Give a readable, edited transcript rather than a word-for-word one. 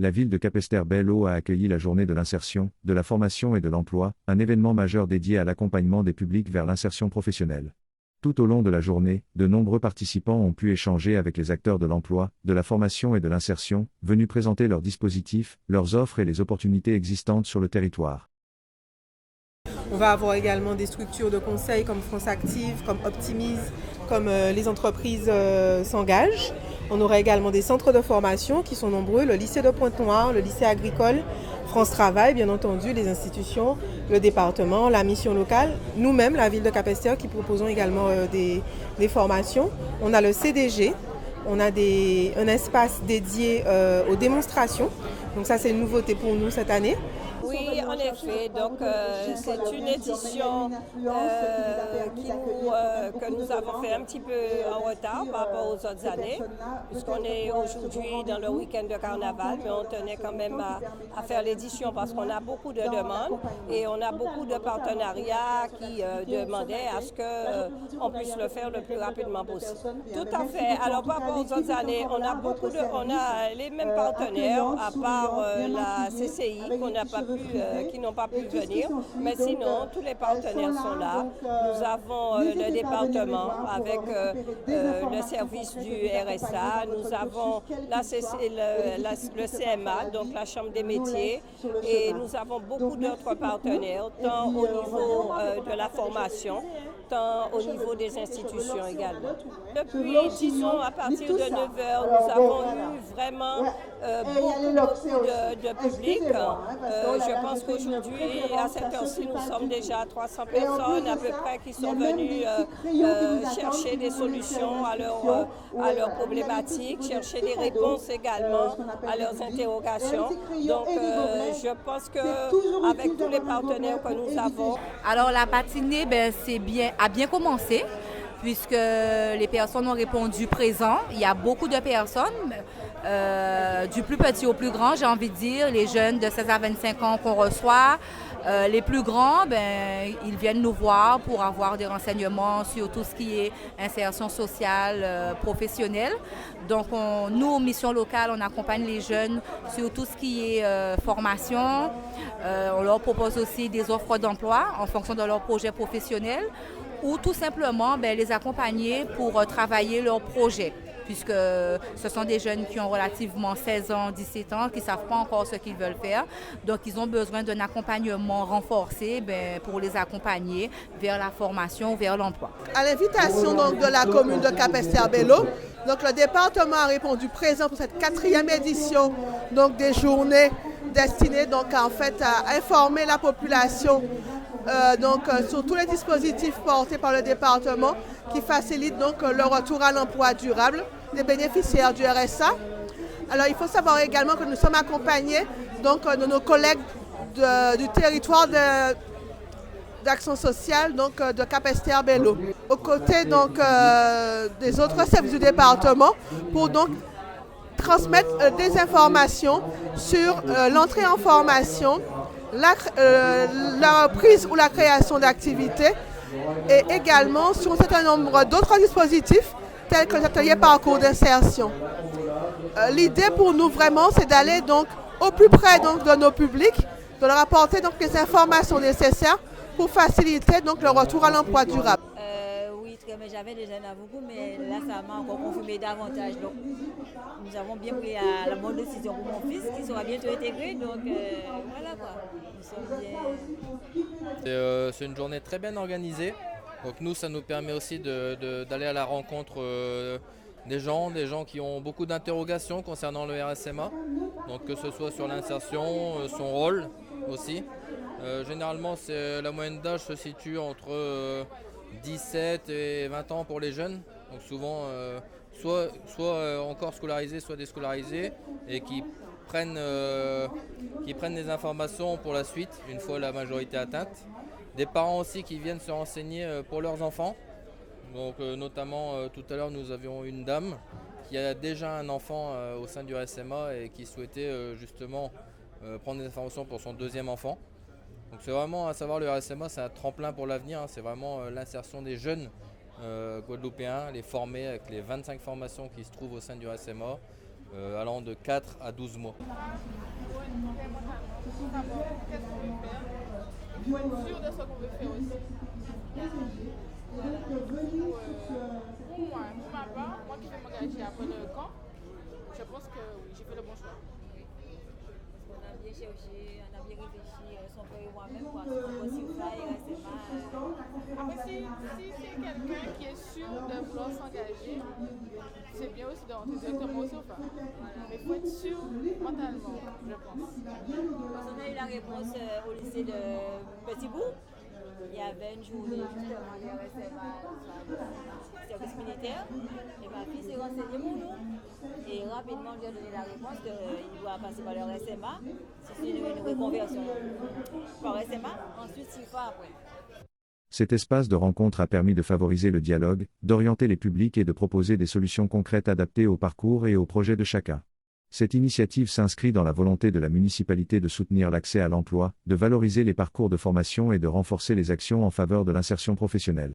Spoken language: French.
La ville de Capesterre-Belle-Eau a accueilli la journée de l'insertion, de la formation et de l'emploi, un événement majeur dédié à l'accompagnement des publics vers l'insertion professionnelle. Tout au long de la journée, de nombreux participants ont pu échanger avec les acteurs de l'emploi, de la formation et de l'insertion, venus présenter leurs dispositifs, leurs offres et les opportunités existantes sur le territoire. On va avoir également des structures de conseil comme France Active, comme Optimise, comme les entreprises s'engagent. On aura également des centres de formation qui sont nombreux, le lycée de Pointe-Noire, le lycée agricole, France Travail, bien entendu, les institutions, le département, la mission locale, nous-mêmes, la ville de Capesterre, qui proposons également des formations. On a le CDG, on a un espace dédié aux démonstrations. Donc ça, c'est une nouveauté pour nous cette année. Oui, en effet. Donc, c'est une édition que nous avons fait un petit peu en retard par rapport aux autres années, puisqu'on est aujourd'hui dans le week-end de carnaval, mais on tenait quand même à faire l'édition parce qu'on a beaucoup de demandes et on a beaucoup de partenariats qui demandaient à ce qu'on puisse le faire le plus rapidement possible. Tout à fait. Alors, par rapport aux autres années, on a les mêmes partenaires, à part la CCI qui n'ont pas pu venir, mais sinon tous les partenaires sont là. Nous avons le département avec le service du RSA, nous avons le CMA, donc la Chambre des métiers, et nous avons beaucoup d'autres partenaires, tant au niveau de la formation, tant au niveau des institutions également. Depuis, disons, à partir de 9 heures, nous avons eu vraiment beaucoup de public. Je pense qu'aujourd'hui, à cette heure-ci, nous sommes déjà à 300 personnes à peu près qui sont venues chercher des solutions à leurs problématiques, chercher des réponses également à leurs interrogations. Donc, je pense qu'avec tous les partenaires que nous avons... Alors, la matinée a bien commencé, puisque les personnes ont répondu présent. Il y a beaucoup de personnes, du plus petit au plus grand, j'ai envie de dire, les jeunes de 16 à 25 ans qu'on reçoit. Les plus grands, ils viennent nous voir pour avoir des renseignements sur tout ce qui est insertion sociale, professionnelle. Donc, nous, Mission Locale, on accompagne les jeunes sur tout ce qui est formation. On leur propose aussi des offres d'emploi en fonction de leur projet professionnel ou tout simplement les accompagner pour travailler leur projet, puisque ce sont des jeunes qui ont relativement 16 ans, 17 ans, qui ne savent pas encore ce qu'ils veulent faire. Donc, ils ont besoin d'un accompagnement renforcé pour les accompagner vers la formation, vers l'emploi. À l'invitation donc, de la commune de Capesterre-Belle-Eau, donc le département a répondu présent pour cette 4e édition donc, des journées destinées donc, en fait, à informer la population sur tous les dispositifs portés par le département qui facilitent donc le retour à l'emploi durable des bénéficiaires du RSA. Alors il faut savoir également que nous sommes accompagnés donc, de nos collègues du territoire d'action sociale donc, de Capesterre-Belle-Eau, aux côtés donc, des autres services du département pour donc transmettre des informations sur l'entrée en formation, la reprise ou la création d'activités et également sur un certain nombre d'autres dispositifs tels que les ateliers parcours d'insertion. L'idée pour nous vraiment c'est d'aller donc au plus près donc, de nos publics, de leur apporter donc les informations nécessaires pour faciliter donc le retour à l'emploi durable. Mais j'avais déjà beaucoup, mais là ça m'a encore confirmé davantage. Donc nous avons bien pris la bonne décision pour mon fils qui sera bientôt intégré. Donc voilà quoi. Nous sommes bien. C'est une journée très bien organisée. Donc nous, ça nous permet aussi d'aller à la rencontre des gens qui ont beaucoup d'interrogations concernant le RSMA. Donc que ce soit sur l'insertion, son rôle aussi. Généralement, la moyenne d'âge se situe entre 17 et 20 ans pour les jeunes, donc souvent soit encore scolarisés, soit déscolarisés, et qui prennent des informations pour la suite, une fois la majorité atteinte. Des parents aussi qui viennent se renseigner pour leurs enfants. Donc notamment tout à l'heure nous avions une dame qui a déjà un enfant au sein du RSMA et qui souhaitait justement prendre des informations pour son deuxième enfant. Donc c'est vraiment à savoir le RSMA, c'est un tremplin pour l'avenir, c'est vraiment l'insertion des jeunes guadeloupéens, les former avec les 25 formations qui se trouvent au sein du RSMA, allant de 4 à 12 mois. Il faut être sûr de ce qu'on veut faire aussi. Pour ma part, moi qui vais m'engager après le camp, je pense que oui, j'ai fait le bon choix. On a bien cherché, on a bien réfléchi, son père et moi-même, quoi. C'est possible ça, et récemment. Après, si c'est quelqu'un qui est sûr de vouloir s'engager, c'est bien aussi de rentrer directement au sofa. Mais il faut être sûr mentalement, je pense. Quand on a eu la réponse au lycée de Petit-Bourg, il y avait une journée justement de RSMA, service militaire, et ma fille s'est renseignée pour nous. Et rapidement, on lui a donné la réponse qu'il doit passer par le RSMA, si c'est une reconversion par RSMA, ensuite s'il faut après. Cet espace de rencontre a permis de favoriser le dialogue, d'orienter les publics et de proposer des solutions concrètes adaptées au parcours et aux projets de chacun. Cette initiative s'inscrit dans la volonté de la municipalité de soutenir l'accès à l'emploi, de valoriser les parcours de formation et de renforcer les actions en faveur de l'insertion professionnelle.